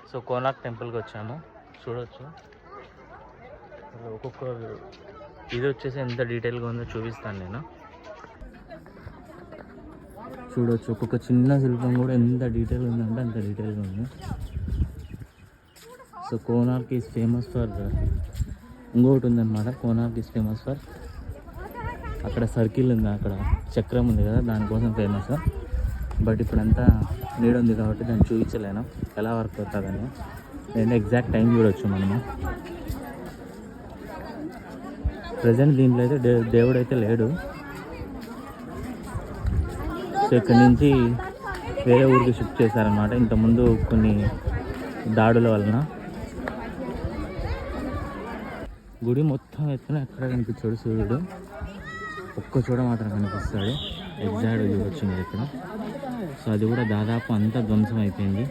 So Konark టెంపుల్కి వచ్చాము, చూడొచ్చు. ఒక్కొక్క ఇది వచ్చేసి ఎంత డీటెయిల్గా ఉందో చూపిస్తాను నేను. చూడొచ్చు ఒక్కొక్క చిన్న శిల్పం కూడా ఎంత డీటెయిల్గా ఉందంటే అంత డీటెయిల్గా ఉంది. So Konark is famous for, ఇంకొకటి ఉందన్నమాట, కోనార్క్ ఈజ్ ఫేమస్ ఫర్, అక్కడ సర్కిల్ ఉంది, అక్కడ చక్రం ఉంది కదా, దానికోసం ఫేమస్. బట్ ఇప్పుడంతా నీడ ఉంది కాబట్టి దాన్ని చూపించలేను ఎలా వర్క్ అవుతుందని. నేను ఎగ్జాక్ట్ టైం చూడొచ్చు మనము. ప్రజెంట్ దీంట్లో అయితే దేవుడు అయితే లేడు. సో ఇక్కడి నుంచి వేరే ఊరికి షిఫ్ట్ చేశారనమాట ఇంతకుముందు కొన్ని దాడుల వలన. గుడి మొత్తం ఎత్తున ఎక్కడ కనిపించాడు సూర్యుడు, ఒక్క చోట మాత్రం కనిపిస్తాడు. ఎగ్జాక్ట్ చూడొచ్చు మీరు ఇక్కడ. సో అది కూడా దాదాపు అంతా ధ్వంసం అయిపోయింది.